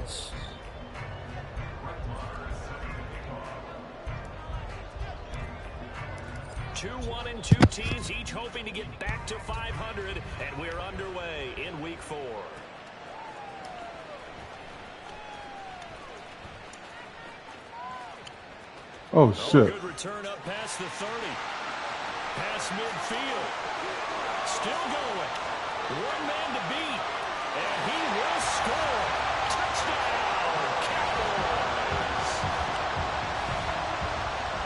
yards. Two 1-2 teams, each hoping to get back to 500, and we're underway in Week 4. Oh, shit. Good return up past the 30. Past midfield. Still going. One man to beat. And he will score. Touchdown, Cowboys.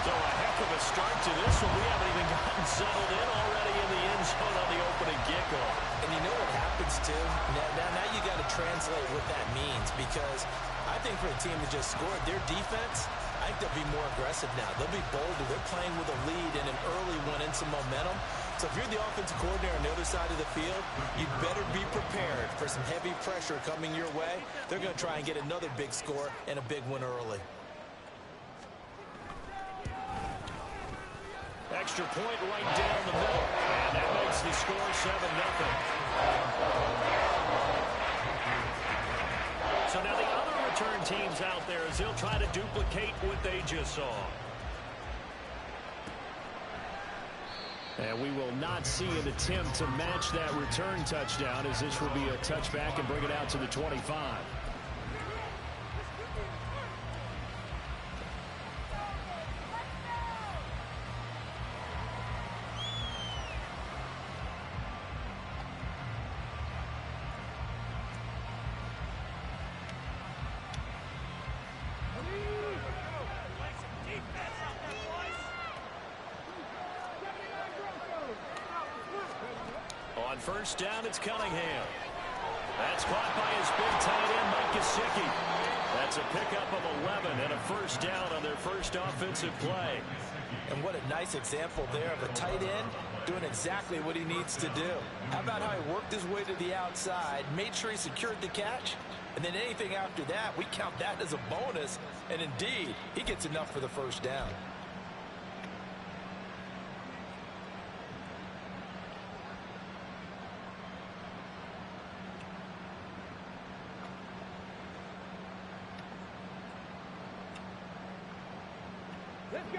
So a heck of a start to this one. We haven't even gotten settled in already in the end zone on the opening kickoff. And you know what happens, too? Now you got to translate what that means, because I think for a team that just scored, their defense, I think they'll be more aggressive now. They'll be bolder. They're playing with a lead and an early one and some momentum. So if you're the offensive coordinator on the other side of the field, you'd better be prepared for some heavy pressure coming your way. They're going to try and get another big score and a big one early. Extra point right down the middle. And that makes the score 7-0. So now the other return teams out there as they'll try to duplicate what they just saw. And we will not see an attempt to match that return touchdown, as this will be a touchback and bring it out to the 25. On first down, it's Cunningham. That's caught by his big tight end, Mike Gesicki. That's a pickup of 11 and a first down on their first offensive play. And what a nice example there of a tight end doing exactly what he needs to do. How about how he worked his way to the outside, made sure he secured the catch, and then anything after that, we count that as a bonus. And indeed, he gets enough for the first down.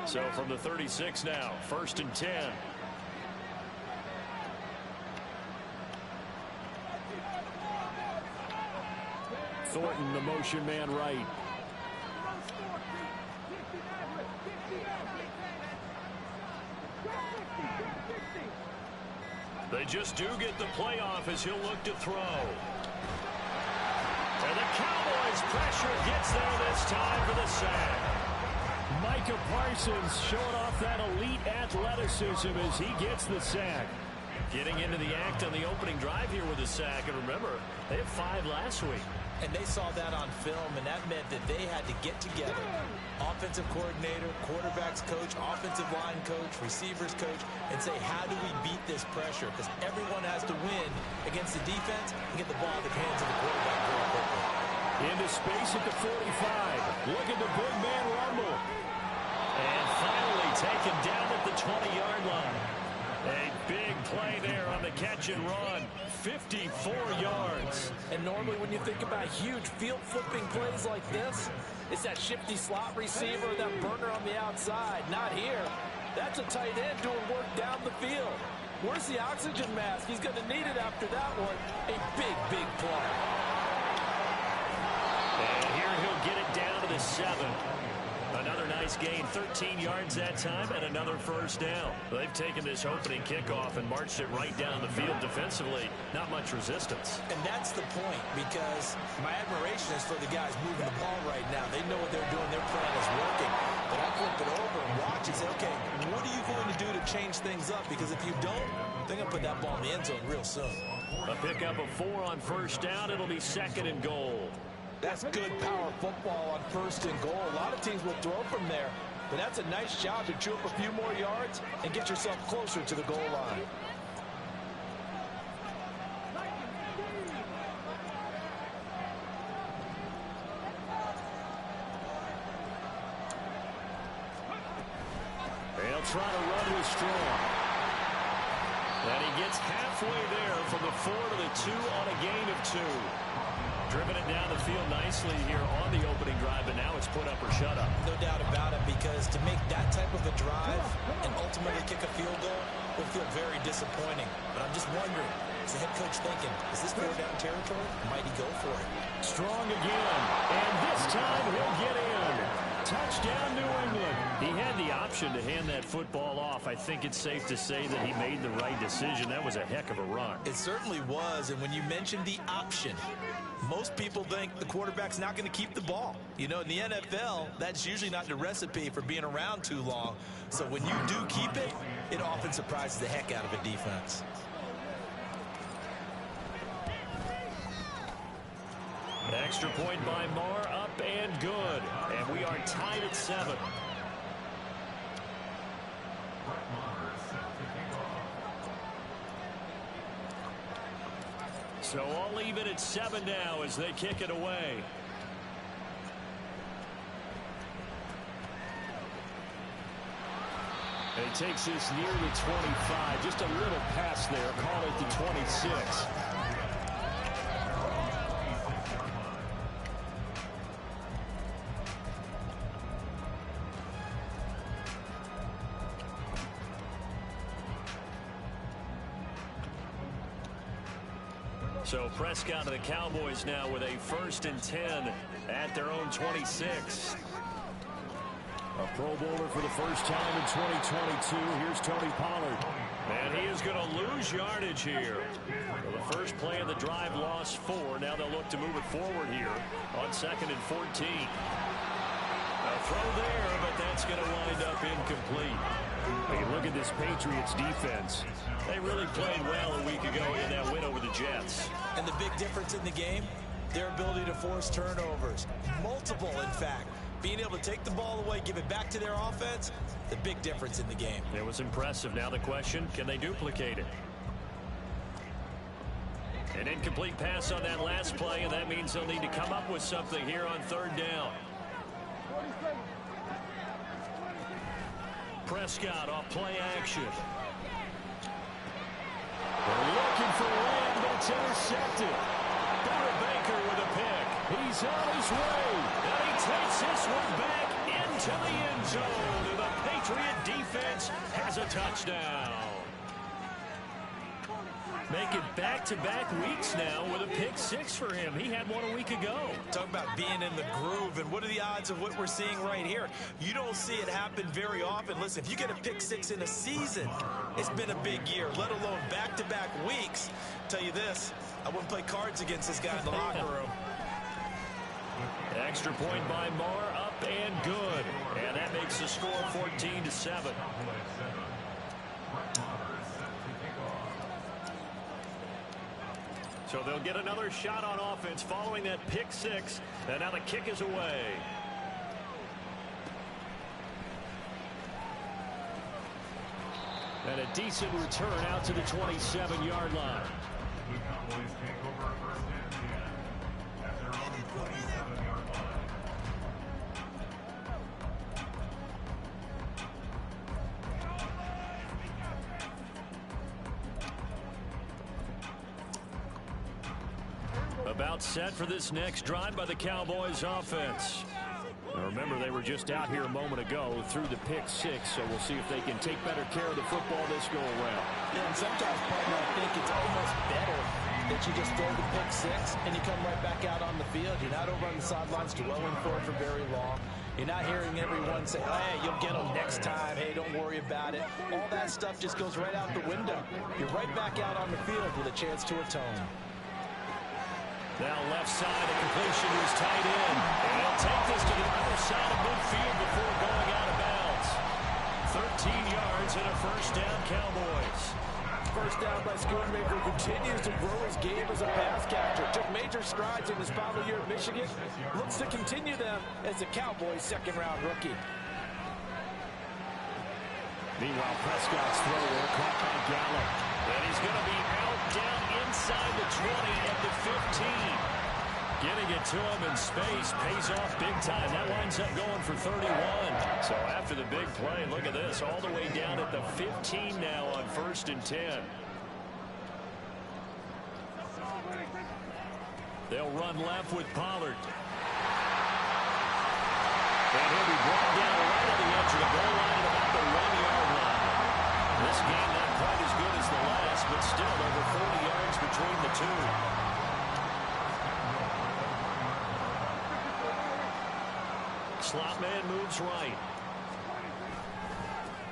So from the 36 now, 1st and 10. Thornton, the motion man right. They just do get the playoff as he'll look to throw. And the Cowboys pressure gets there this time for the sack. Micah Parsons showing off that elite athleticism as he gets the sack. Getting into the act on the opening drive here with a sack. And remember, they had 5 last week. And they saw that on film, and that meant that they had to get together. Offensive coordinator, quarterbacks coach, offensive line coach, receivers coach, and say, how do we beat this pressure? Because everyone has to win against the defense and get the ball in the hands of the quarterback very quickly. Into space at the 45. Look at the big man rumble. And finally taken down at the 20-yard line. A big play there on the catch and run. 54 yards. And normally when you think about huge field-flipping plays like this, it's that shifty slot receiver, that burner on the outside. Not here. That's a tight end doing work down the field. Where's the oxygen mask? He's going to need it after that one. A big, big play. And here he'll get it down to the 7. Another nice gain, 13 yards that time, and another first down. They've taken this opening kickoff and marched it right down the field defensively. Not much resistance. And that's the point, because my admiration is for the guys moving the ball right now. They know what they're doing. Their plan is working. But I flip it over and watch and say, okay, what are you going to do to change things up? Because if you don't, they're going to put that ball in the end zone real soon. A pickup of 4 on first down. It'll be 2nd and goal. That's good power football on 1st and goal. A lot of teams will throw from there, but that's a nice job to chew up a few more yards and get yourself closer to the goal line. They'll try to run with Strong. And he gets halfway there from the 4 to the 2 on a gain of 2. driven it down the field nicely here on the opening drive, but now it's put up or shut up. No doubt about it, because to make that type of a drive and ultimately kick a field goal will feel very disappointing. But I'm just wondering, is the head coach thinking, is this 4-down territory? Might he go for it? Strong again, and this time he'll get in. Touchdown, New England. He had the option to hand that football off. I think it's safe to say that he made the right decision. That was a heck of a run. It certainly was, and when you mentioned the option, most people think the quarterback's not going to keep the ball. You know, in the NFL, that's usually not the recipe for being around too long. So when you do keep it, it often surprises the heck out of a defense. Extra point by Marr, up and good. And we are tied at 7. So all even at 7 now as they kick it away. And he takes this near the 25. Just a little pass there. Call it the 26. So Prescott of the Cowboys now with a 1st and 10 at their own 26. A Pro Bowler for the first time in 2022. Here's Tony Pollard. And he is going to lose yardage here. Well, the first play of the drive lost 4. Now they'll look to move it forward here on 2nd and 14. A throw there, but that's going to wind up incomplete. Hey, look at this Patriots defense. They really played well a week ago in that win over the Jets. And the big difference in the game, their ability to force turnovers. Multiple, in fact. Being able to take the ball away, give it back to their offense, the big difference in the game. It was impressive. Now the question, can they duplicate it? An incomplete pass on that last play, and that means they'll need to come up with something here on 3rd down. Prescott off play action. They're looking for Lamb, but it's intercepted. Baker with a pick. He's on his way. And he takes this one back into the end zone. And the Patriot defense has a touchdown. Make it back-to-back weeks now with a pick 6 for him. He had one a week ago. Talk about being in the groove, and what are the odds of what we're seeing right here? You don't see it happen very often. Listen, if you get a pick 6 in a season, it's been a big year, let alone back-to-back weeks. Tell you this, I wouldn't play cards against this guy in the locker room. Extra point by Marr, up and good. And that makes the score 14-7. So they'll get another shot on offense following that pick 6. And now the kick is away. And a decent return out to the 27-yard line. About set for this next drive by the Cowboys offense. Now remember, they were just out here a moment ago through the pick 6, so we'll see if they can take better care of the football this go around. Yeah, and sometimes, partner, I think it's almost better that you just throw the pick 6 and you come right back out on the field. You're not over on the sidelines dwelling for it for very long. You're not hearing everyone say, hey, you'll get them next time. Hey, don't worry about it. All that stuff just goes right out the window. You're right back out on the field with a chance to atone. Now left side, a completion was tight in. And he'll take this to the other side of midfield before going out of bounds. 13 yards and a 1st down, Cowboys. 1st down by Schoonmaker, who continues to grow his game as a pass catcher. Took major strides in his final year at Michigan. Looks to continue them as the Cowboys' 2nd-round rookie. Meanwhile, Prescott's throw there caught by Gallup. And he's going to be out down inside the 20 at the 15. Getting it to him in space pays off big time. That winds up going for 31. So after the big play, look at this, all the way down at the 15 now on 1st and 10. They'll run left with Pollard. And he'll be brought down right at the edge of the goal line at about the 1-yard line. This game not quite as good as the last, but still over 40 yards between the two. Slot man moves right.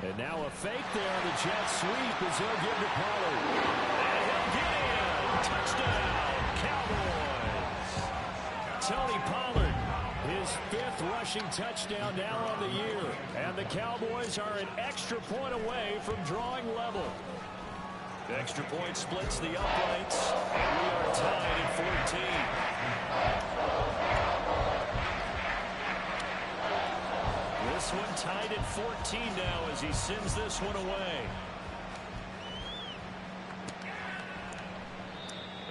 And now a fake there on the jet sweep as he'll give to Pollard. And he'll get in. Touchdown, Cowboys. Tony Pollard, his 5th rushing touchdown now on the year. And the Cowboys are an extra point away from drawing level. The extra point splits the uprights, and we are tied at 14. This one tied at 14 now as he sends this one away.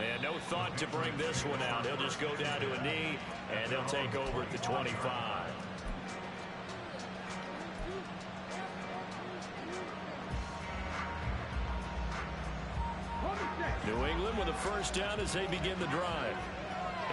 And no thought to bring this one out. He'll just go down to a knee, and he'll take over at the 25. New England with a first down as they begin the drive.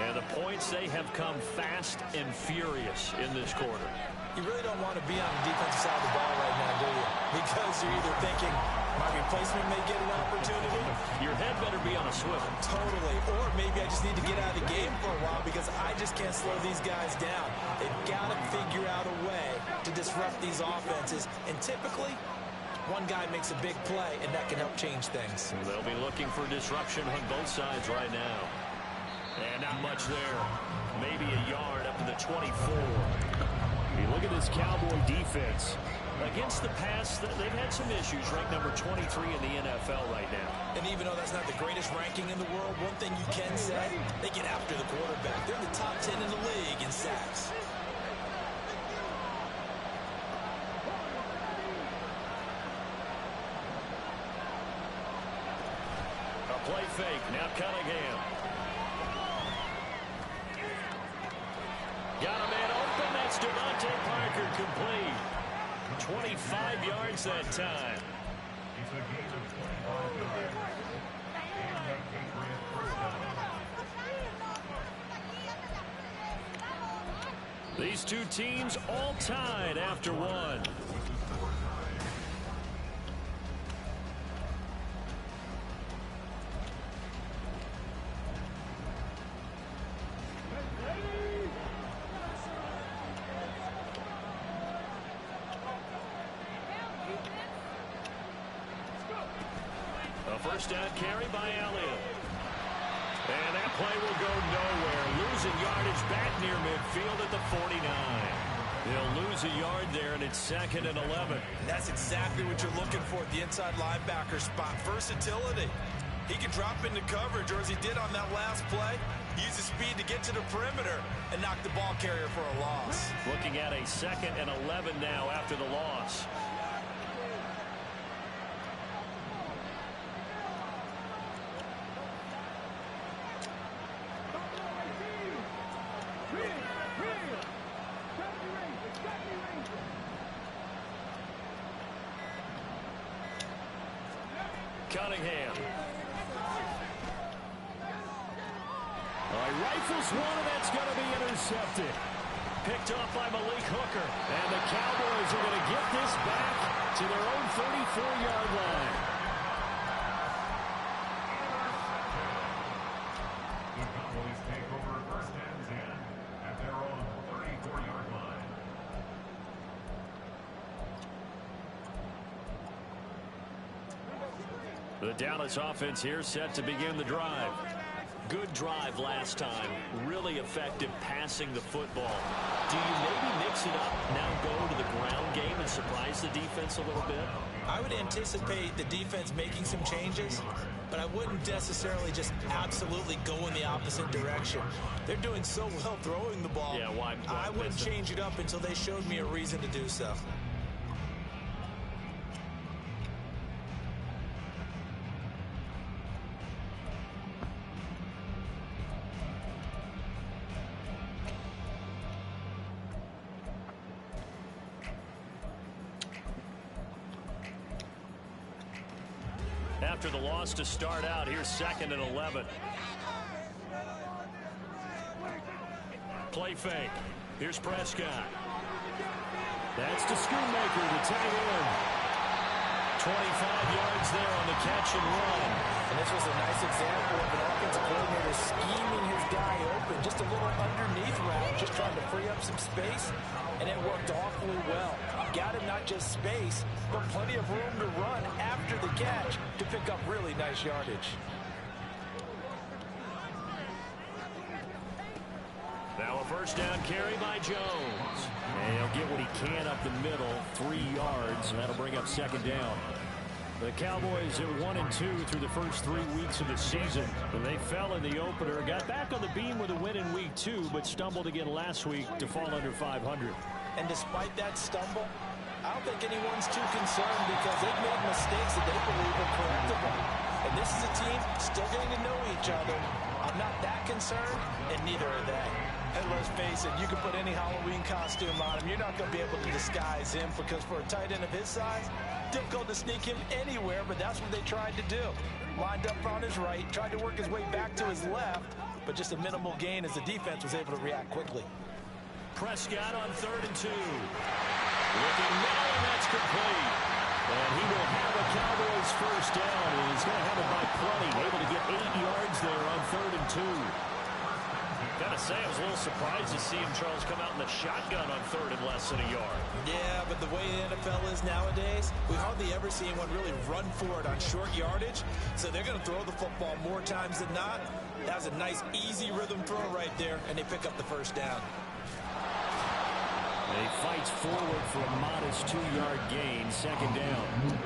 And the points, they have come fast and furious in this quarter. You really don't want to be on the defensive side of the ball right now, do you? Because you're either thinking my replacement may get an opportunity. Your head better be on a swivel. Totally. Or maybe I just need to get out of the game for a while because I just can't slow these guys down. They've got to figure out a way to disrupt these offenses. And typically, one guy makes a big play, and that can help change things. They'll be looking for disruption on both sides right now. And not much there. Maybe a yard up to the 24. You look at this Cowboy defense. Against the pass, they've had some issues. Ranked number 23 in the NFL right now. And even though that's not the greatest ranking in the world, one thing you can say, they get after the quarterback. They're in the top 10 in the league in sacks. A play fake. Now Cunningham. Got a man open. That's Devontae Parker complete. 25 yards that time. These two teams all tied after one. First down carry by Elliott. And that play will go nowhere. Losing yardage back near midfield at the 49. They'll lose a yard there, and it's 2nd and 11. And that's exactly what you're looking for at the inside linebacker spot. Versatility. He can drop into coverage, or as he did on that last play, use his speed to get to the perimeter and knock the ball carrier for a loss. Looking at a 2nd and 11 now after the loss. Cunningham. Rifles one, and that's going to be intercepted. Picked up by Malik Hooker. And the Cowboys are going to get this back to their own 34-yard line. The Cowboys take over first and 10 at their own 34-yard line. The Dallas offense here set to begin the drive. Good drive last time. Really effective passing the football. Do you maybe mix it up, now go to the ground game and surprise the defense a little bit? I would anticipate the defense making some changes, but I wouldn't necessarily just absolutely go in the opposite direction. They're doing so well throwing the ball. Yeah, why I wouldn't change it up until they showed me a reason to do so. After the loss to start out, here's 2nd and 11. Play fake. Here's Prescott. That's to Schoonmaker, the tight end. 25 yards there on the catch and run. And this was a nice example of an offensive coordinator scheming his guy open. Just a little underneath route, just trying to free up some space. And it worked awfully well. Got him not just space, but plenty of room to run after the catch to pick up really nice yardage. Now a first down carry by Jones. And he'll get what he can up the middle, 3 yards, and that'll bring up second down. The Cowboys are 1-2 through the first 3 weeks of the season. They fell in the opener, got back on the beam with a win in week 2, but stumbled again last week to fall under 500. And despite that stumble, I don't think anyone's too concerned because they've made mistakes that they believe are correctable. And this is a team still getting to know each other. I'm not that concerned, and neither are they. And let's face it, you can put any Halloween costume on him. You're not going to be able to disguise him because for a tight end of his size, difficult to sneak him anywhere, but that's what they tried to do. Lined up on his right, tried to work his way back to his left, but just a minimal gain as the defense was able to react quickly. Prescott on 3rd and 2. Looking now, and that's complete. And he will have a Cowboys first down, and he's going to have it by plenty. Able to get 8 yards there on 3rd and 2. Gotta say, I was a little surprised to see him, Charles, come out in the shotgun on 3rd and less than a yard. Yeah, but the way the NFL is nowadays, we hardly ever see anyone really run for it on short yardage. So they're going to throw the football more times than not. That was a nice, easy rhythm throw right there, and they pick up the first down. He fights forward for a modest 2-yard gain, second down.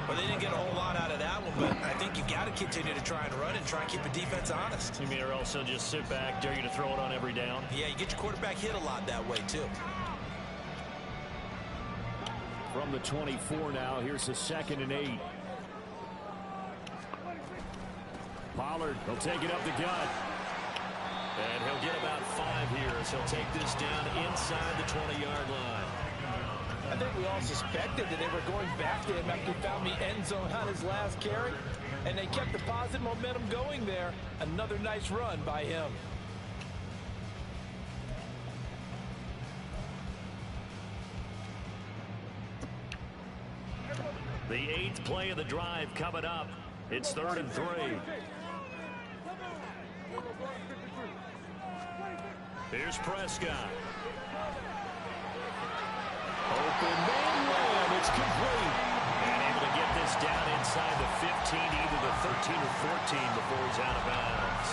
Well, they didn't get a whole lot out of that one, but I think you got to continue to try and run and try and keep the defense honest. You mean or else they'll just sit back, dare you to throw it on every down? Yeah, you get your quarterback hit a lot that way, too. From the 24 now, here's a 2nd and 8. Pollard, he'll take it up the gut. And he'll get about 5 here as he'll take this down inside the 20-yard line. I think we all suspected that they were going back to him after he found the end zone on his last carry. And they kept the positive momentum going there. Another nice run by him. The 8th play of the drive coming up. It's 3rd and 3. Here's Prescott. Open man run. It's complete. And able to get this down inside the 15, either the 13 or 14 before he's out of bounds.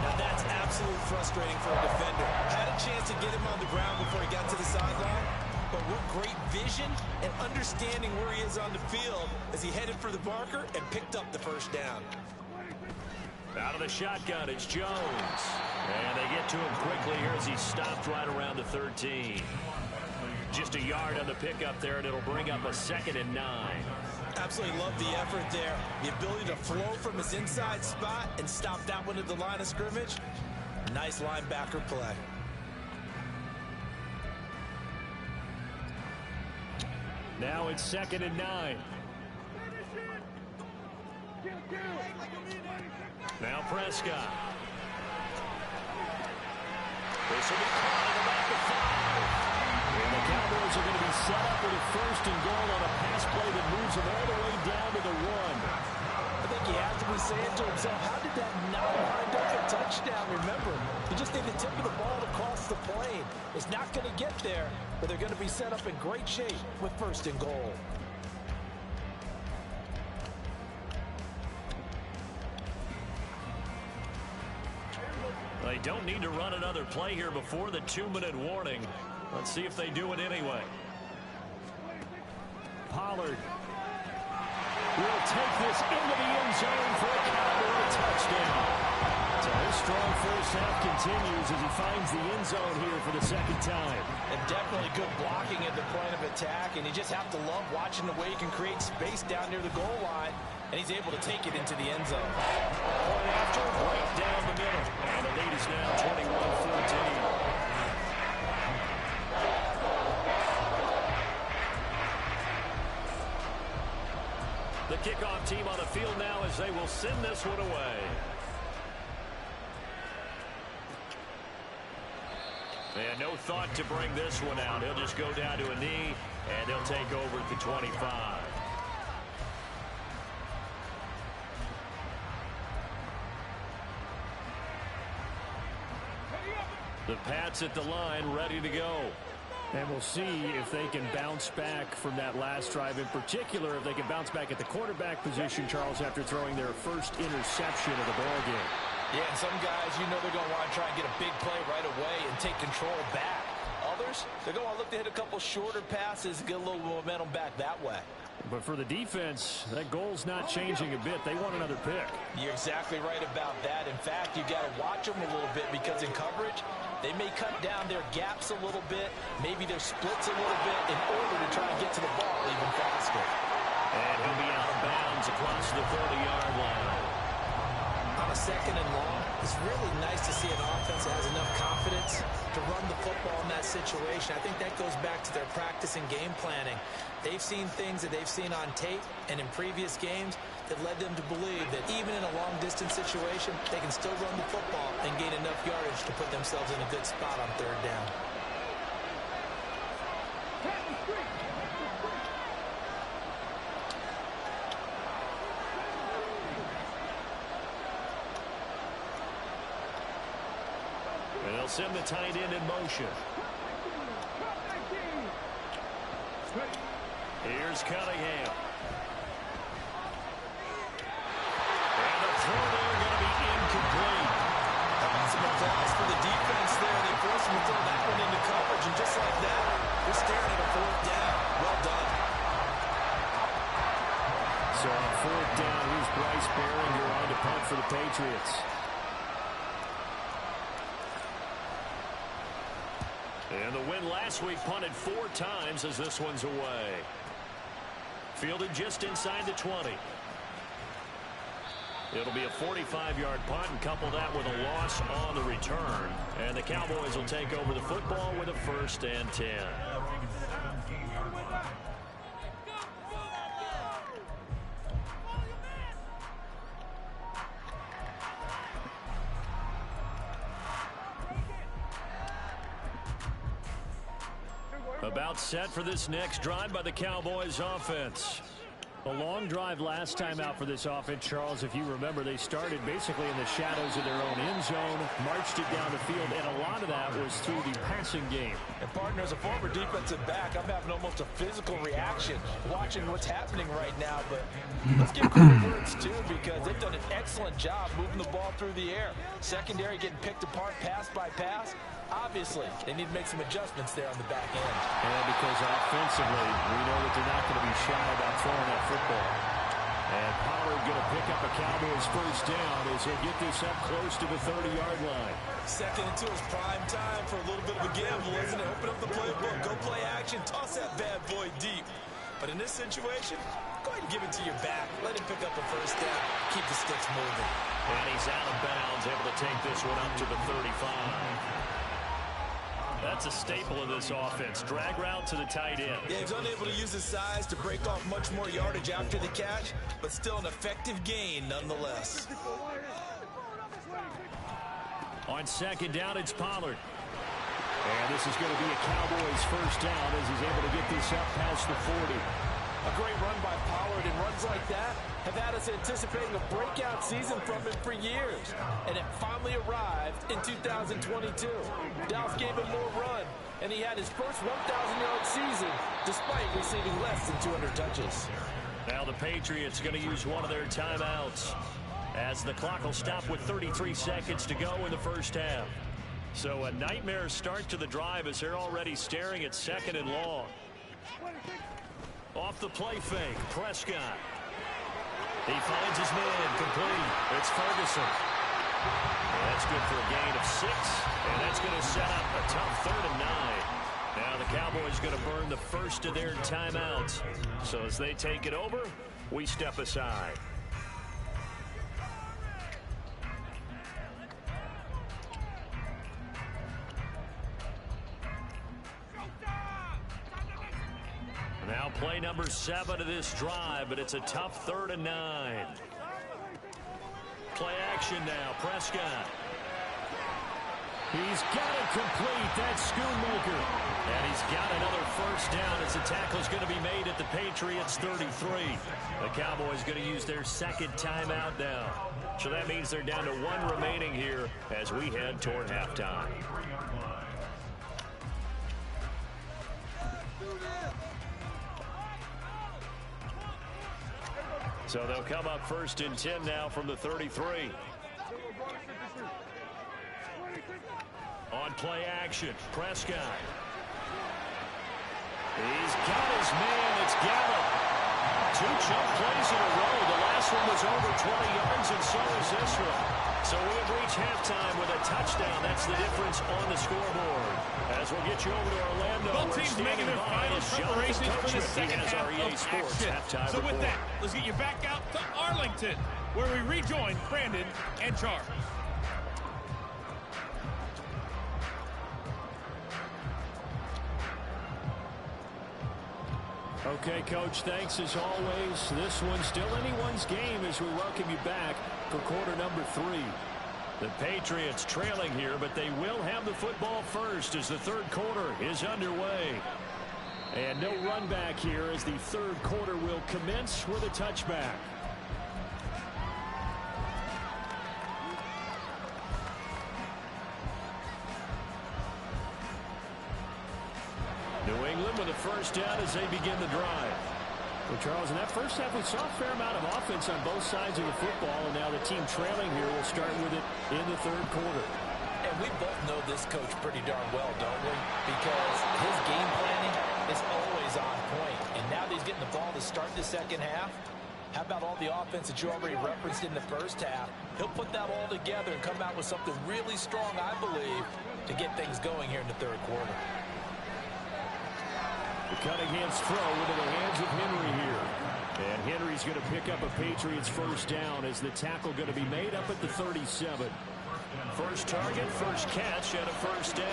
Now that's absolutely frustrating for a defender. Had a chance to get him on the ground before he got to the sideline. But what great vision and understanding where he is on the field as he headed for the marker and picked up the first down. Out of the shotgun, it's Jones. And they get to him quickly here as he stopped right around the 13. Just a yard on the pickup there, and it'll bring up a 2nd and 9. Absolutely love the effort there. The ability to flow from his inside spot and stop that one at the line of scrimmage. Nice linebacker play. Now it's 2nd and 9. Now Prescott. This will be caught at about the 5. And the Cowboys are going to be set up with a 1st and goal on a pass play that moves them all the way down to the 1. I think he has to be saying to himself, how did that not wind up a touchdown? Remember, you just need the tip of the ball to cross the plane. It's not going to get there, but they're going to be set up in great shape with 1st and goal. They don't need to run another play here before the 2-minute warning. Let's see if they do it anyway. Pollard will take this into the end zone for a Cowboy touchdown. So his strong first half continues as he finds the end zone here for the 2nd time. And definitely good blocking at the point of attack, and you just have to love watching the way he can create space down near the goal line, and he's able to take it into the end zone. Point after, right down the middle. And the lead is now 21-14. The kickoff team on the field now as they will send this one away. And no thought to bring this one out. He'll just go down to a knee, and they'll take over at the 25. The Pats at the line, ready to go. And we'll see if they can bounce back from that last drive. In particular, if they can bounce back at the quarterback position, Charles, after throwing their first interception of the ballgame. Yeah, and some guys, you know they're going to want to try and get a big play right away and take control back. Others, they're going to look to hit a couple shorter passes and get a little momentum back that way. But for the defense, that goal's not changing a bit. They want another pick. You're exactly right about that. In fact, you got to watch them a little bit because in coverage, they may cut down their gaps a little bit, maybe their splits a little bit in order to try and get to the ball even faster. And he'll be out of bounds across the 30-yard line. On a second and long, it's really nice to see an offense that has enough confidence to run the football in that situation. I think that goes back to their practice and game planning. They've seen things that they've seen on tape and in previous games that led them to believe that even in a long-distance situation, they can still run the football and gain enough yardage to put themselves in a good spot on third down. And they'll send the tight end in motion. Here's Cunningham. And the throw there going to be incomplete. Some applause for the defense there. They forced him to throw that one into coverage, and just like that, they're staring at a fourth down. Well done. So on fourth down, here's Bryce Behringer on to punt for the Patriots. And the win last week punted 4 times as this one's away. Fielded just inside the 20. It'll be a 45-yard punt and couple that with a loss on the return. And the Cowboys will take over the football with a 1st and 10. About set for this next drive by the Cowboys offense. A long drive last time out for this offense, Charles. If you remember, they started basically in the shadows of their own end zone, marched it down the field, and a lot of that was through the passing game. And partner, as a former defensive back, I'm having almost a physical reaction watching what's happening right now. But let's give credit where it's due because they've done an excellent job moving the ball through the air. Secondary getting picked apart pass by pass. Obviously, they need to make some adjustments there on the back end. And because offensively, we know that they're not going to be shy about throwing that football. And Pollard going to pick up a Cowboys 1st down as they get this up close to the 30-yard line. 2nd and 2 is prime time for a little bit of a gamble, isn't it? Open up the playbook, go play action, toss that bad boy deep. But in this situation, go ahead and give it to your back. Let him pick up a 1st down. Keep the sticks moving. And he's out of bounds, able to take this one up to the 35. That's a staple of this offense. Drag route to the tight end. Yeah, he's unable to use his size to break off much more yardage after the catch, but still an effective gain nonetheless. On 2nd down, it's Pollard. And this is going to be a Cowboys 1st down as he's able to get this up past the 40. A great run by Pollard, and runs like that have had us anticipating a breakout season from him for years. And it finally arrived in 2022. Dallas gave him more run, and he had his first 1,000-yard season despite receiving less than 200 touches. Now the Patriots going to use one of their timeouts as the clock will stop with 33 seconds to go in the 1st half. So a nightmare start to the drive as they're already staring at 2nd and long. Off the play fake, Prescott. He finds his man, complete. It's Ferguson. And that's good for a gain of 6, and that's going to set up a tough 3rd and 9. Now the Cowboys going to burn the first of their timeouts. So as they take it over, we step aside. Now play number 7 of this drive, but it's a tough 3rd and 9. Play action now, Prescott. He's got it complete. That's Schoonmaker. And he's got another first down as the tackle's going to be made at the Patriots 33. The Cowboys going to use their second timeout now. So that means they're down to one remaining here as we head toward halftime. So they'll come up first and 10 now from the 33. On play action, Prescott. He's got his man. It's Gallup. 2 jump plays in a row. The last one was over 20 yards, and so is this one. So we've reached halftime with a touchdown. That's the difference on the scoreboard. As we'll get you over to Orlando. Both teams making their final preparations for the second half of action. So with that, let's get you back out to Arlington, where we rejoin Brandon and Charles. Okay, Coach, thanks as always. This one's still anyone's game as we welcome you back for quarter number 3. The Patriots trailing here, but they will have the football first as the third quarter is underway. And no run back here as the third quarter will commence with a touchback. New England with a first down as they begin the drive. Well, Charles, in that first half, we saw a fair amount of offense on both sides of the football, and now the team trailing here will start with it in the third quarter. And we both know this coach pretty darn well, don't we? Because his game planning is always on point. And now that he's getting the ball to start the second half, how about all the offense that you already referenced in the first half? He'll put that all together and come out with something really strong, I believe, to get things going here in the third quarter. The Cunningham's throw into the hands of Henry here. And Henry's going to pick up a Patriots first down as the tackle going to be made up at the 37. First target, first catch, and a first down.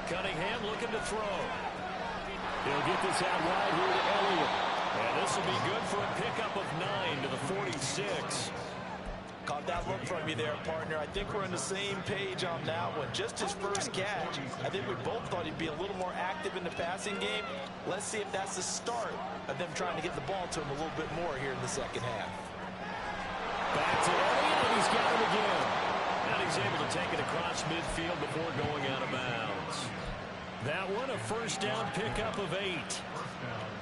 Cunningham looking to throw. He'll get this out wide here to Elliott. And this will be good for a pickup of 9 to the 46. Caught that look from you there, partner. I think we're on the same page on that one. Just his first catch. I think we both thought he'd be a little more active in the passing game. Let's see if that's the start of them trying to get the ball to him a little bit more here in the second half. Back to Elliott, and he's got him again. And he's able to take it across midfield before going out of bounds. That one, a first down pickup of 8.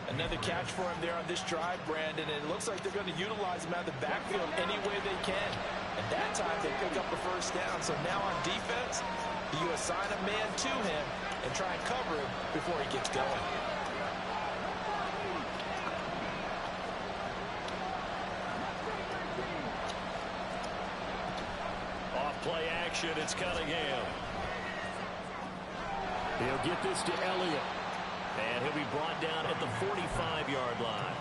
Another catch for him there on this drive, Brandon, and it looks like they're going to utilize him out of the backfield any way they can. And that time they pick up the first down. So now on defense, you assign a man to him and try and cover him before he gets going. Off play action, it's Cunningham. He'll get this to Elliott. And he'll be brought down at the 45-yard line.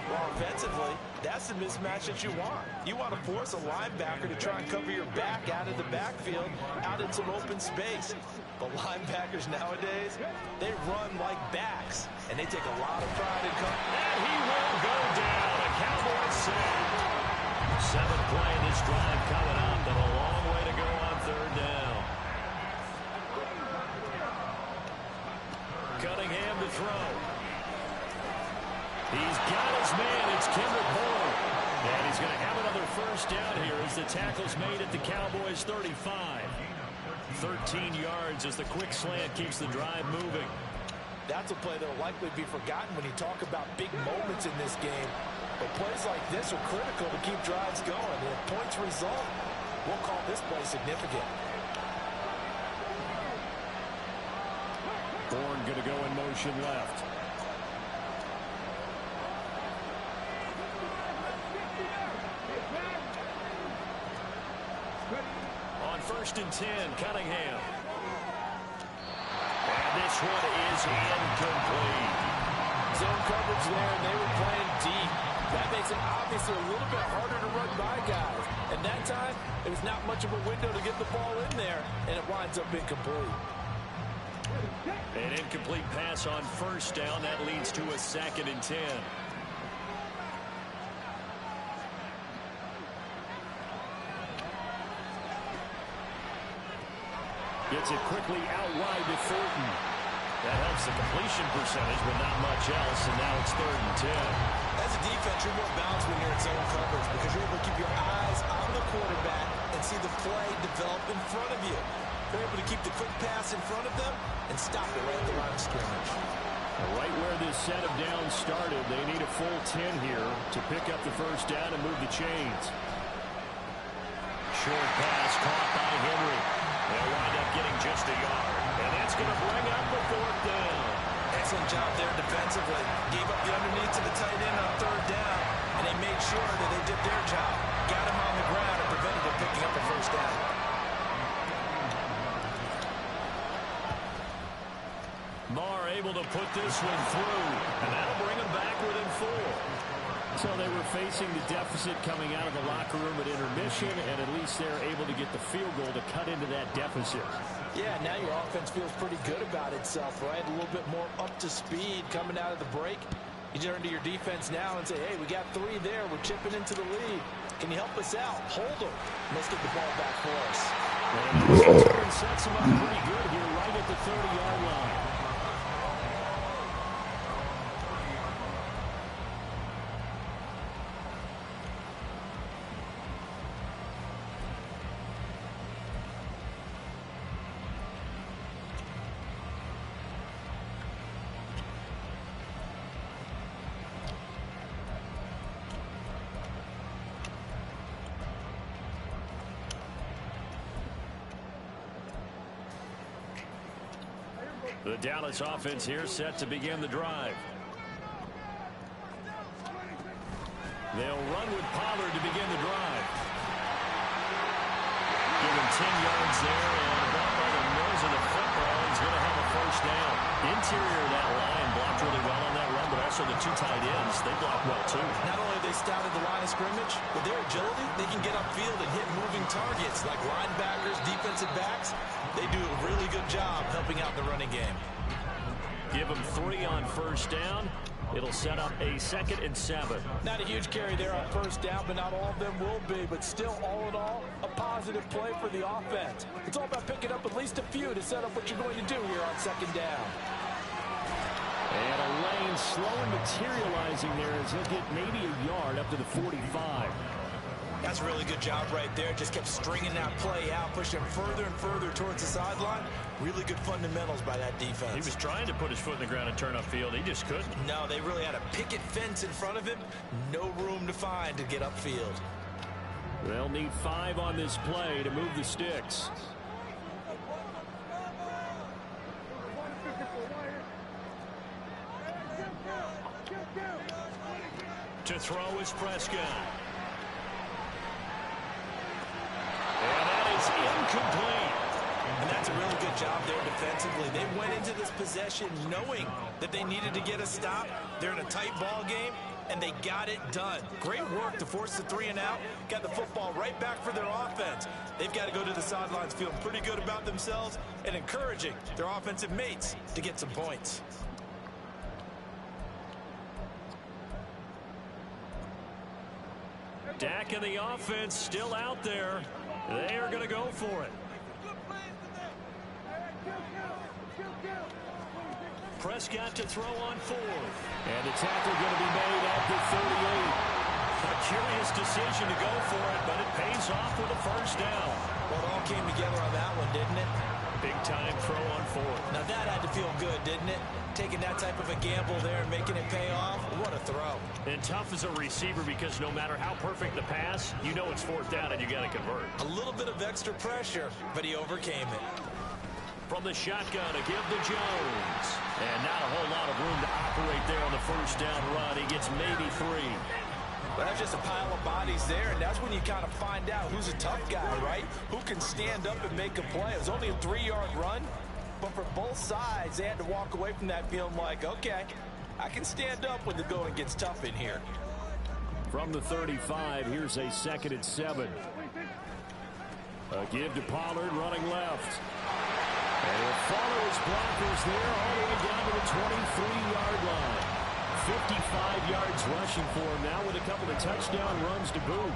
Well, offensively, that's the mismatch that you want. You want to force a linebacker to try and cover your back out of the backfield, out in some open space. But linebackers nowadays, they run like backs, and they take a lot of pride in covering. And he will go down. A Cowboy sack. 7th play in this drive coming up, and a long way to go on third down. Cunningham to throw. He's got his man. It's Kendrick Bourne. And he's going to have another first down here as the tackle's made at the Cowboys 35. 13 yards as the quick slant keeps the drive moving. That's a play that will likely be forgotten when you talk about big moments in this game. But plays like this are critical to keep drives going. And if points result, we'll call this play significant. Bourne going to go in motion left. On 1st and 10, Cunningham. And this one is incomplete. Zone coverage there, and they were playing deep. That makes it obviously a little bit harder to run by guys. And that time, it was not much of a window to get the ball in there, and it winds up incomplete. An incomplete pass on first down. That leads to a 2nd and 10. Gets it quickly out wide to Thornton. That helps the completion percentage, but not much else, and now it's 3rd and 10. As a defense, you're more balanced when you're in zone coverage because you're able to keep your eyes on the quarterback and see the play develop in front of you. You're able to keep the quick pass in front of them and stop it right at the line of scrimmage. Right where this set of downs started, they need a full 10 here to pick up the first down and move the chains. Short pass caught by Henry. They'll wind up getting just a yard, and that's going to bring up the 4th down. Excellent job there defensively. Gave up the underneath to the tight end on 3rd down, and they made sure that they did their job. Got him on the ground and prevented him picking up a first down. Marr able to put this one through, and that'll bring him back within 4. So they were facing the deficit coming out of the locker room at intermission, and at least they're able to get the field goal to cut into that deficit. Yeah, now your offense feels pretty good about itself, right? A little bit more up to speed coming out of the break. You turn to your defense now and say, hey, we got 3 there. We're chipping into the lead. Can you help us out? Hold them. Let's get the ball back for us. And sets him up pretty good here right at the 30-yard line. The Dallas offense here set to begin the drive. They'll run with Pollard to begin the drive. Give him 10 yards there, and about by the nose of the football, he's going to have a first down. Interior of that line blocked really well on that run, but also the 2 tight ends, they blocked well too. Not only have they scouted the line of scrimmage, with their agility, they can get upfield and hit moving targets like linebackers, defensive backs. They do a really good job helping out the running game. Give them 3 on first down. It'll set up a 2nd and 7. Not a huge carry there on first down, but not all of them will be. But still, all in all, a positive play for the offense. It's all about picking up at least a few to set up what you're going to do here on 2nd down. And a lane slowly materializing there as he'll get maybe a yard up to the 45. That's a really good job right there. Just kept stringing that play out, pushing further and further towards the sideline. Really good fundamentals by that defense. He was trying to put his foot in the ground and turn upfield. He just couldn't. No, they really had a picket fence in front of him. No room to find to get upfield. They'll need 5 on this play to move the sticks. To throw is Prescott. And that is incomplete. And that's a really good job there defensively. They went into this possession knowing that they needed to get a stop. They're in a tight ball game, and they got it done. Great work to force the 3 and out. Got the football right back for their offense. They've got to go to the sidelines feeling pretty good about themselves and encouraging their offensive mates to get some points. Dak and the offense still out there. They are going to go for it. Prescott to throw on 4th. And the tackle going to be made at the 38. A curious decision to go for it, but it pays off with a first down. Well, it all came together on that one, didn't it? Big time throw on 4th. Now that had to feel good, didn't it? Taking that type of a gamble there and making it pay off. What a throw. And tough as a receiver because no matter how perfect the pass, you know it's 4th down and you got to convert. A little bit of extra pressure, but he overcame it. From the shotgun to give to Jones. And not a whole lot of room to operate there on the first down run. He gets maybe 3. Well, that's just a pile of bodies there, and that's when you kind of find out who's a tough guy, right? Who can stand up and make a play. It was only a 3-yard run, but for both sides, they had to walk away from that feeling like, okay, I can stand up when the going gets tough in here. From the 35, here's a 2nd and 7. A give to Pollard running left. And he'll follow his blockers there all the way down to the 23-yard line. 55 yards rushing for him now with a couple of touchdown runs to boot.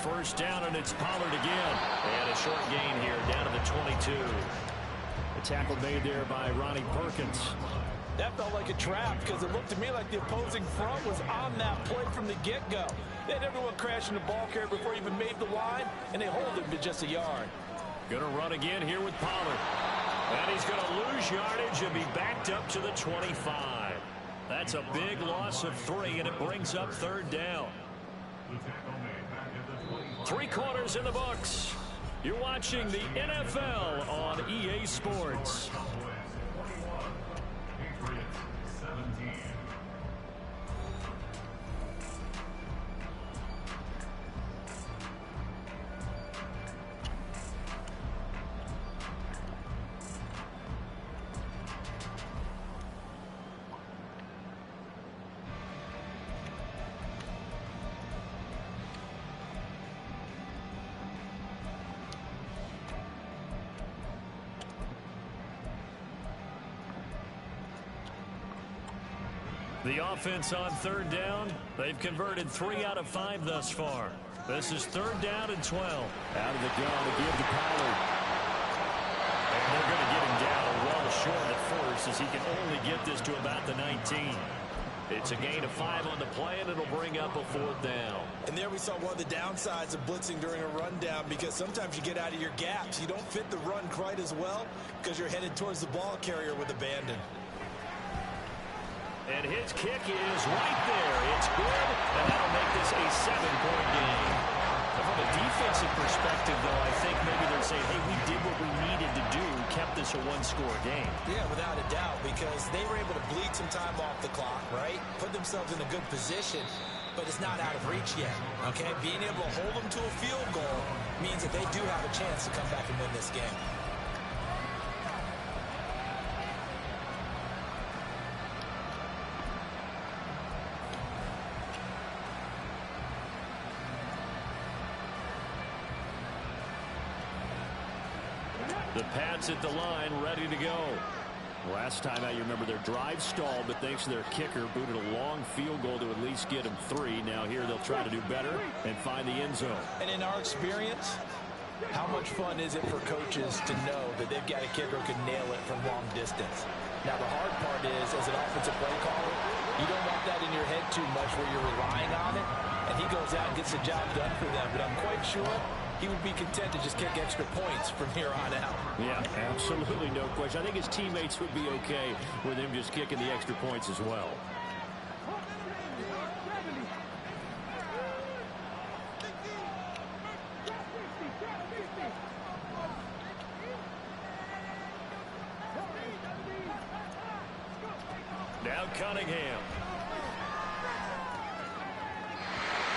First down, and it's Pollard again. And a short gain here down to the 22. A tackle made there by Ronnie Perkins. That felt like a trap because it looked to me like the opposing front was on that play from the get-go. They had everyone crashing the ball carrier before he even made the line, and they hold him to just a yard. Going to run again here with Pollard. And he's going to lose yardage and be backed up to the 25. That's a big loss of 3, and it brings up 3rd down. 3 quarters in the books. You're watching the NFL on EA Sports. The offense on 3rd down, they've converted 3 out of 5 thus far. This is 3rd down and 12. Out of the gun to give to Pollard. And they're going to get him down well short at first as he can only get this to about the 19. It's a gain of 5 on the play, and it'll bring up a 4th down. And there we saw one of the downsides of blitzing during a rundown, because sometimes you get out of your gaps. You don't fit the run quite as well because you're headed towards the ball carrier with abandon. And his kick is right there. It's good, and that'll make this a 7-point game. And from a defensive perspective, though, I think maybe they're saying, hey, we did what we needed to do, kept this a 1-score game. Yeah, without a doubt, because they were able to bleed some time off the clock, right? Put themselves in a good position, but it's not out of reach yet, okay? Being able to hold them to a field goal means that they do have a chance to come back and win this game. The Pats at the line, ready to go. Last time out, you remember their drive stalled, but thanks to their kicker, booted a long field goal to at least get them 3. Now here they'll try to do better and find the end zone. And in our experience, how much fun is it for coaches to know that they've got a kicker who can nail it from long distance? Now, the hard part is, as an offensive play caller, you don't want that in your head too much where you're relying on it, and he goes out and gets the job done for them. But I'm quite sure he would be content to just kick extra points from here on out. Yeah, absolutely, no question. I think his teammates would be okay with him just kicking the extra points as well. Now Cunningham.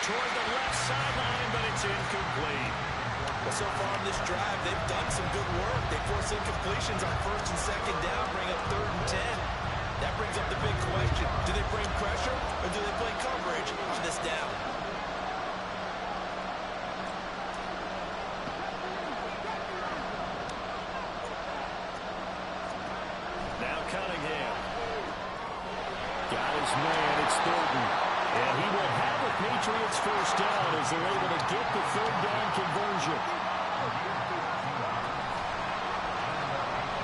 Toward the left sideline, but it's incomplete. Well, so far in this drive, they've done some good work. They force incompletions on 1st and 2nd down, bring up 3rd and 10. That brings up the big question. Do they bring pressure or do they play coverage on this down? Now Cunningham. Got his man, it's Thornton. And he will have the Patriots first down as they're able to get the 3rd down conversion.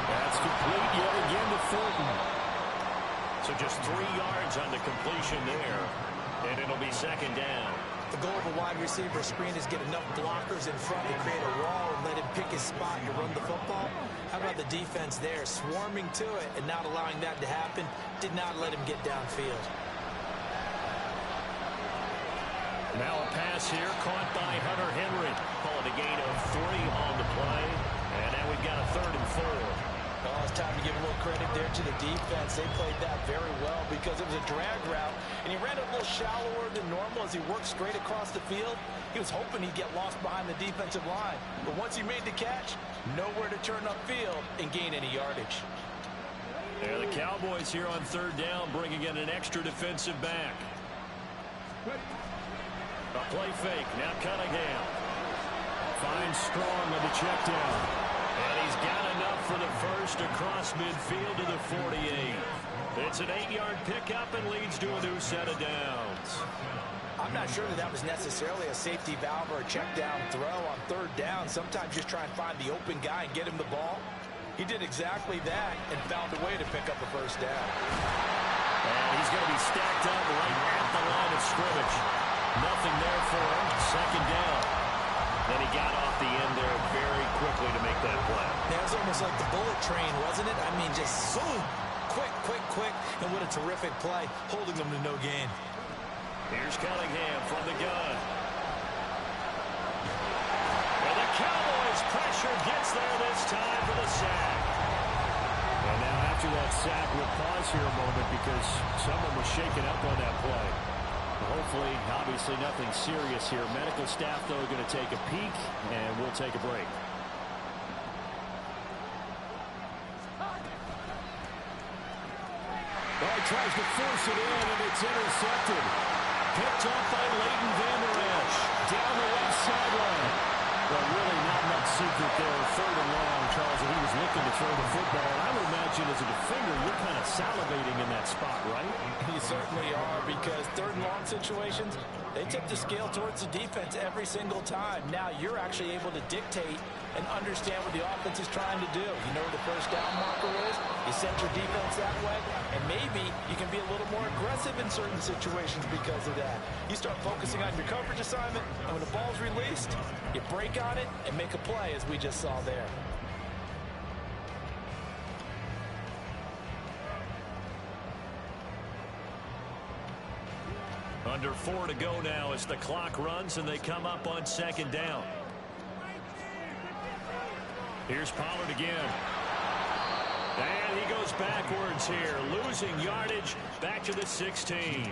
That's complete yet again to Thornton. So just 3 yards on the completion there. And it'll be 2nd down. The goal of a wide receiver screen is get enough blockers in front to create a wall and let him pick his spot to run the football. How about the defense there, swarming to it and not allowing that to happen? Did not let him get downfield. Now a pass here caught by Hunter Henry. Call it a gain of 3 on the play. And now we've got a 3rd and 4. Well, it's time to give a little credit there to the defense. They played that very well because it was a drag route, and he ran it a little shallower than normal as he worked straight across the field. He was hoping he'd get lost behind the defensive line. But once he made the catch, nowhere to turn upfield and gain any yardage. And the Cowboys here on third down, bringing in an extra defensive back. A play fake. Now Cunningham finds Strong on the check down. And he's got enough for the first across midfield to the 48. It's an 8-yard pickup and leads to a new set of downs. I'm not sure that was necessarily a safety valve or a check down throw on third down. Sometimes just try and find the open guy and get him the ball. He did exactly that and found a way to pick up a first down. And he's going to be stacked up right at the line of scrimmage. Nothing there for him. Second down. Then he got off the end there very quickly to make that play. That was almost like the bullet train, wasn't it? I mean, just zoom. Quick. And what a terrific play, holding them to no gain. Here's Cunningham from the gun. And the Cowboys pressure gets there this time for the sack. And now after that sack, we'll pause here a moment because someone was shaken up on that play. Hopefully, obviously nothing serious here. Medical staff, though, going to take a peek, and we'll take a break. Well, he tries to force it in, and it's intercepted. Picked up by Leighton Vander Esch. Down the left sideline. Well, really not much secret there. Third and long, Charles, and he was looking to throw the football. And I would imagine as a defender, you're kind of salivating in that spot, right? You certainly are, because third and long situations, they tip the scale towards the defense every single time. Now you're actually able to dictate and understand what the offense is trying to do. You know where the first down marker is. You set your defense that way, and maybe you can be a little more aggressive in certain situations because of that. You start focusing on your coverage assignment, and when the ball's released, you break on it and make a play, as we just saw there. Under 4 to go now as the clock runs and they come up on second down. Here's Pollard again. And he goes backwards here, losing yardage back to the 16.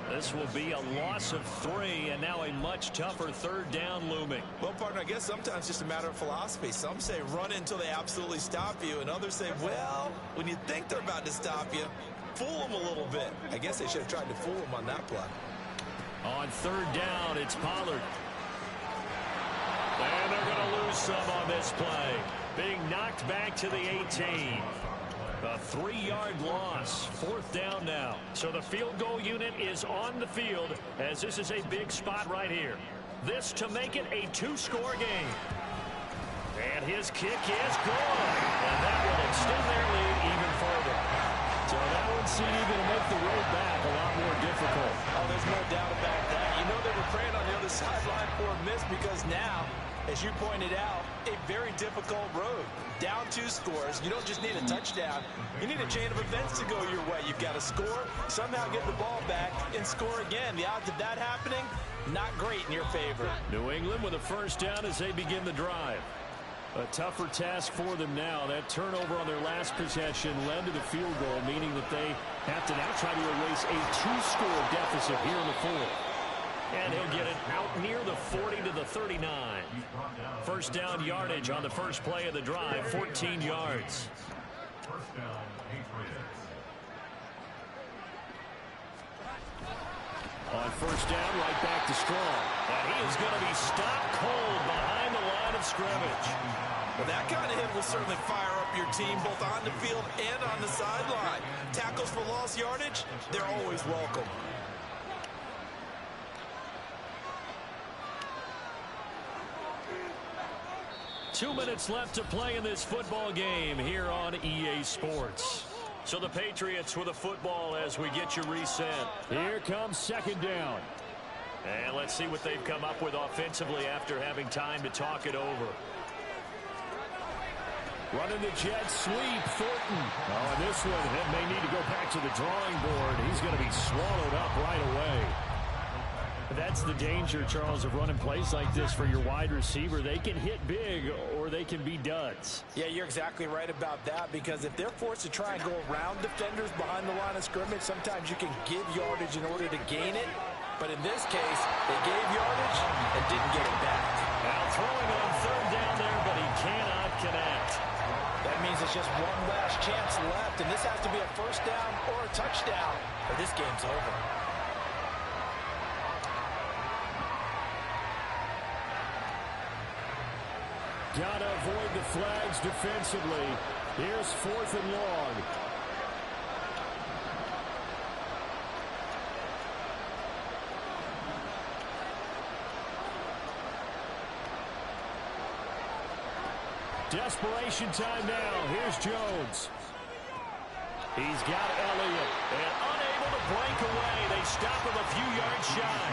This will be a loss of 3, and now a much tougher third down looming. Well, partner, I guess sometimes it's just a matter of philosophy. Some say run until they absolutely stop you, and others say, well, when you think they're about to stop you, fool them a little bit. I guess they should have tried to fool them on that play. On third down, it's Pollard. And they're going to lose some on this play. Being knocked back to the 18. A 3-yard loss. Fourth down now. So the field goal unit is on the field as this is a big spot right here. This to make it a 2-score game. And his kick is good. And that will extend their lead even further. So that one seemed to make the road back a lot more difficult. Oh, there's no doubt about that. You know they were praying on the other sideline for a miss because now, as you pointed out, a very difficult road. Down 2 scores. You don't just need a touchdown. You need a chain of events to go your way. You've got to score, somehow get the ball back, and score again. The odds of that happening, not great in your favor. New England with a first down as they begin the drive. A tougher task for them now. That turnover on their last possession led to the field goal, meaning that they have to now try to erase a 2-score deficit here in the fourth. And he'll get it out near the 40 to the 39. First down yardage on the first play of the drive, 14 yards. First down, Patriots. On first down, right back to Strong. And he is going to be stopped cold behind the line of scrimmage. Well, that kind of hit will certainly fire up your team both on the field and on the sideline. Tackles for lost yardage, they're always welcome. Two minutes left to play in this football game here on EA Sports. So the Patriots with a football as we get you reset. Here comes second down. And let's see what they've come up with offensively after having time to talk it over. Running the jet sweep, Thornton. Oh, and this one may need to go back to the drawing board. He's going to be swallowed up right away. That's the danger, Charles, of running plays like this for your wide receiver. They can hit big or they can be duds. Yeah, you're exactly right about that, because if they're forced to try and go around defenders behind the line of scrimmage, sometimes you can give yardage in order to gain it. But in this case, they gave yardage and didn't get it back. Now throwing on third down there, but he cannot connect. That That means it's just one last chance left, and this has to be a first down or a touchdown, or this game's over. Gotta avoid the flags defensively. Here's 4th and long. Desperation time now. Here's Jones. He's got Elliott, and unable to break away. They stop him a few yards shy.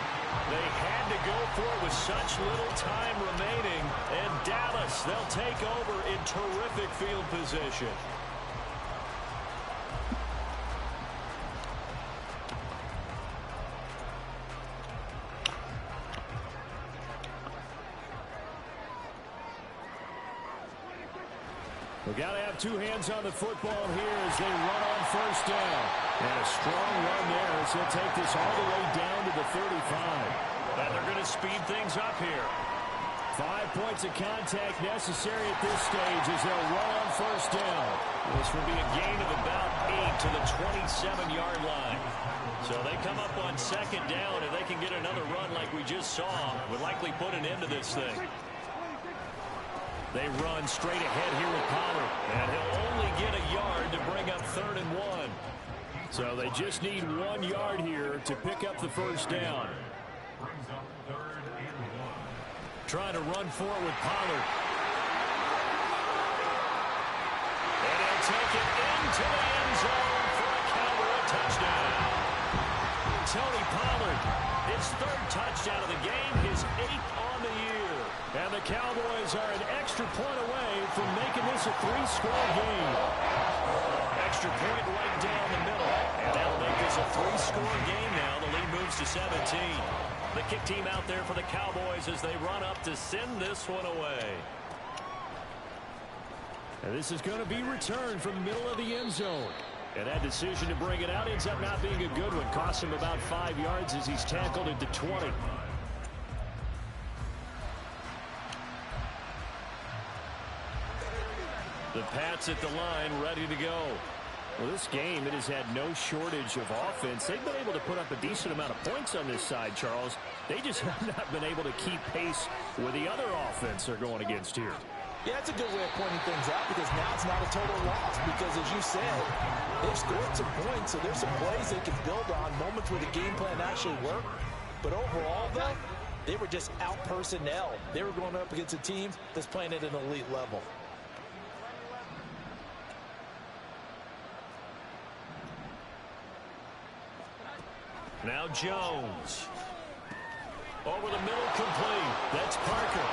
They had to go for it with such little time remaining. And Dallas, they'll take over in terrific field position. We've got to have two hands on the football here as they run on first down. And a strong run there as he'll take this all the way down to the 35. And they're going to speed things up here. 5 points of contact necessary at this stage as they'll run on first down. This will be a gain of about 8 to the 27-yard line. So they come up on second down. If they can get another run like we just saw, would likely put an end to this thing. They run straight ahead here with Pollard, and he'll only get a yard to bring up 3rd and 1. So they just need 1 yard here to pick up the first down. Trying to run for it with Pollard. And he'll take it into the end zone for a Cowboy touchdown. Tony Pollard, his 3rd touchdown of the game, his 8th on the year. And the Cowboys are an extra point away from making this a 3-score game. Extra point right down the middle. And that'll make this a 3-score game now. The lead moves to 17. The kick team out there for the Cowboys as they run up to send this one away. And this is going to be returned from the middle of the end zone. And that decision to bring it out ends up not being a good one. Costs him about 5 yards as he's tackled into 20. The Pats at the line, ready to go. Well, this game, it has had no shortage of offense. They've been able to put up a decent amount of points on this side, Charles. They just have not been able to keep pace with the other offense they're going against here. Yeah, that's a good way of pointing things out because now it's not a total loss because, as you said, they've scored some points, so there's some plays they can build on, moments where the game plan actually worked. But overall, though, they were just out-personnel. They were going up against a team that's playing at an elite level. Now Jones. Over the middle, complete. That's Parker.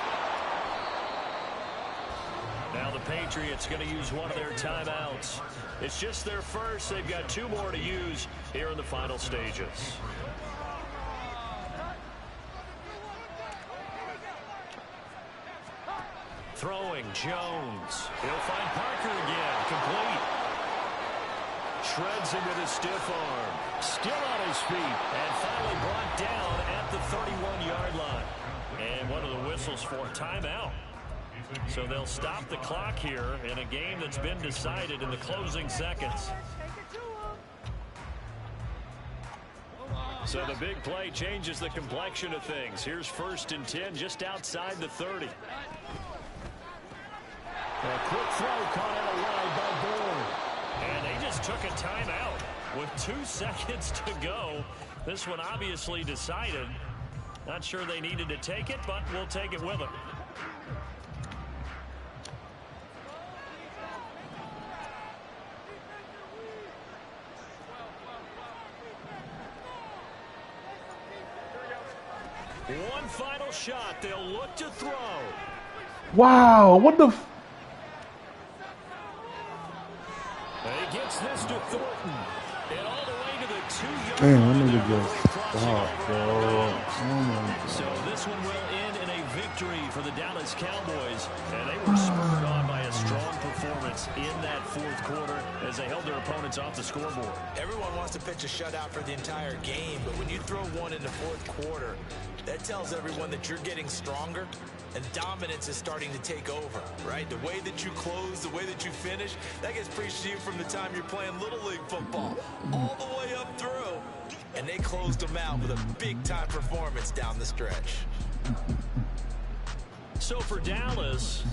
Now the Patriots going to use one of their timeouts. It's just their first. They've got 2 more to use here in the final stages. Throwing Jones. He'll find Parker again. Complete. Shreds him with his stiff arm. Still on his feet. And finally brought down at the 31-yard line. And one of the whistles for timeout. So they'll stop the clock here in a game that's been decided in the closing seconds. So the big play changes the complexion of things. Here's 1st and 10 just outside the 30. A quick throw caught out wide by Bourne. And they just took a timeout with 2 seconds to go. This one obviously decided. Not sure they needed to take it, but we'll take it with them. One final shot. They'll look to throw. Wow, what the... He gets this to Thornton. And all the way to the 2-yard Damn, line. I need to go. Stop, bro. So this one will end in a victory for the Dallas Cowboys. And they were spurred on by a strong performance in that 4th quarter as they held their opponents off the scoreboard. Everyone wants to pitch a shutout for the entire game, but when you throw one in the 4th quarter, That tells everyone that you're getting stronger and dominance is starting to take over, right? The way that you close, the way that you finish, that gets preached to you from the time you're playing Little League football all the way up through. And they closed them out with a big-time performance down the stretch. So for Dallas,